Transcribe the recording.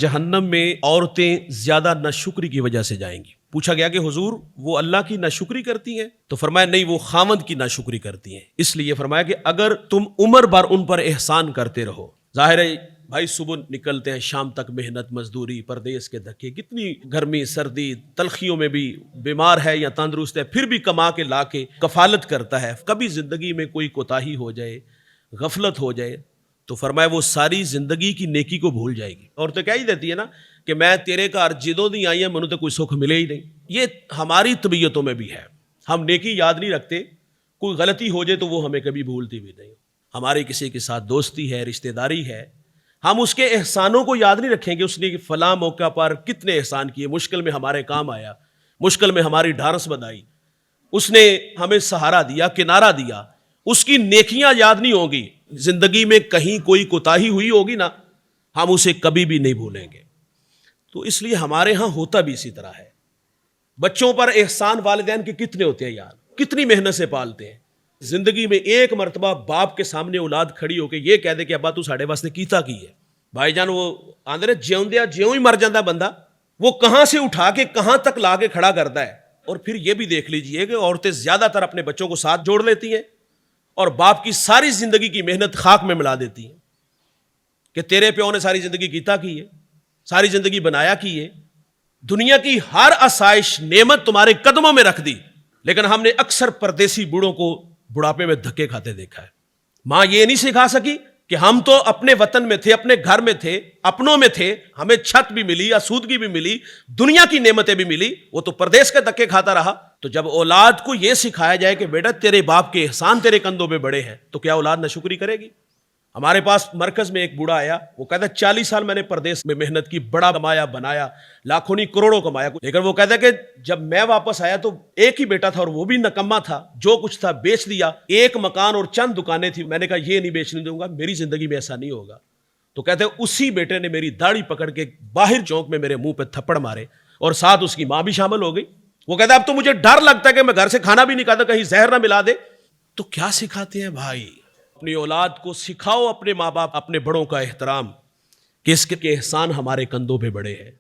جہنم میں عورتیں زیادہ ناشکری کی وجہ سے جائیں گی۔ پوچھا گیا کہ حضور وہ اللہ کی ناشکری کرتی ہیں؟ تو فرمایا نہیں، وہ خاوند کی ناشکری کرتی ہیں۔ اس لیے فرمایا کہ اگر تم عمر بھر ان پر احسان کرتے رہو، ظاہر ہے بھائی صبح نکلتے ہیں شام تک محنت مزدوری، پردیس کے دھکے، کتنی گرمی سردی، تلخیوں میں بھی بیمار ہے یا تندرست ہے پھر بھی کما کے لا کے کفالت کرتا ہے، کبھی زندگی میں کوئی کوتاہی ہو جائے، غفلت ہو جائے تو فرمایا وہ ساری زندگی کی نیکی کو بھول جائے گی۔ اور تو کیا ہی دیتی ہے نا کہ میں تیرے گھر جدوں نہیں آئی ہے منو تو کوئی سکھ ملے ہی نہیں۔ یہ ہماری طبیعتوں میں بھی ہے، ہم نیکی یاد نہیں رکھتے، کوئی غلطی ہو جائے تو وہ ہمیں کبھی بھولتی بھی نہیں۔ ہماری کسی کے ساتھ دوستی ہے، رشتہ داری ہے، ہم اس کے احسانوں کو یاد نہیں رکھیں گے، اس نے فلاں موقع پر کتنے احسان کیے، مشکل میں ہمارے کام آیا، مشکل میں ہماری ڈھارس بدائی، اس نے ہمیں سہارا دیا، کنارہ دیا، اس کی نیکیاں یاد نہیں ہوگی۔ زندگی میں کہیں کوئی کوتاہی ہوئی ہوگی نا، ہم اسے کبھی بھی نہیں بھولیں گے۔ تو اس لیے ہمارے ہاں ہوتا بھی اسی طرح ہے۔ بچوں پر احسان والدین کے کتنے ہوتے ہیں یار، کتنی محنت سے پالتے ہیں۔ زندگی میں ایک مرتبہ باپ کے سامنے اولاد کھڑی ہو کے یہ کہہ دے کہ ابا تو ساڈے واسطے کیتا کی ہے، بھائی جان وہ آندے جیوندیا جیوں ہی مر جاتا بندہ، وہ کہاں سے اٹھا کے کہاں تک لا کے کھڑا کرتا ہے۔ اور پھر یہ بھی دیکھ لیجئے کہ عورتیں زیادہ تر اپنے بچوں کو ساتھ جوڑ لیتی ہیں اور باپ کی ساری زندگی کی محنت خاک میں ملا دیتی ہیں کہ تیرے پیو نے ساری زندگی کیتا کی ہے، ساری زندگی بنایا کی ہے، دنیا کی ہر آسائش نعمت تمہارے قدموں میں رکھ دی، لیکن ہم نے اکثر پردیسی بوڑھوں کو بڑھاپے میں دھکے کھاتے دیکھا ہے۔ ماں یہ نہیں سکھا سکی کہ ہم تو اپنے وطن میں تھے، اپنے گھر میں تھے، اپنوں میں تھے، ہمیں چھت بھی ملی، آسودگی بھی ملی، دنیا کی نعمتیں بھی ملی، وہ تو پردیس کے دھکے کھاتا رہا۔ تو جب اولاد کو یہ سکھایا جائے کہ بیٹا تیرے باپ کے احسان تیرے کندھوں پہ بڑے ہیں، تو کیا اولاد ناشکری کرے گی؟ ہمارے پاس مرکز میں ایک بوڑھا آیا، وہ کہتا ہے 40 سال میں نے پردیس میں محنت کی، بڑا کمایا، بنایا، لاکھوں نہیں کروڑوں کمایا، لیکن وہ کہتا ہے کہ جب میں واپس آیا تو ایک ہی بیٹا تھا اور وہ بھی نکما تھا، جو کچھ تھا بیچ دیا، ایک مکان اور چند دکانیں تھی، میں نے کہا یہ نہیں بیچنے دوں گا، میری زندگی میں ایسا نہیں ہوگا۔ تو کہتے ہیں اسی بیٹے نے میری داڑھی پکڑ کے باہر چوک میں میرے منہ پہ تھپڑ مارے اور ساتھ اس کی ماں بھی شامل ہو گئی۔ وہ کہتا ہے اب تو مجھے ڈر لگتا ہے کہ میں گھر سے کھانا بھی نہیں کھاتا، کہیں زہر نہ ملا دے۔ تو کیا سکھاتے ہیں بھائی؟ اپنی اولاد کو سکھاؤ اپنے ماں باپ، اپنے بڑوں کا احترام، کہ اس کے احسان ہمارے کندھوں پہ بڑے ہیں۔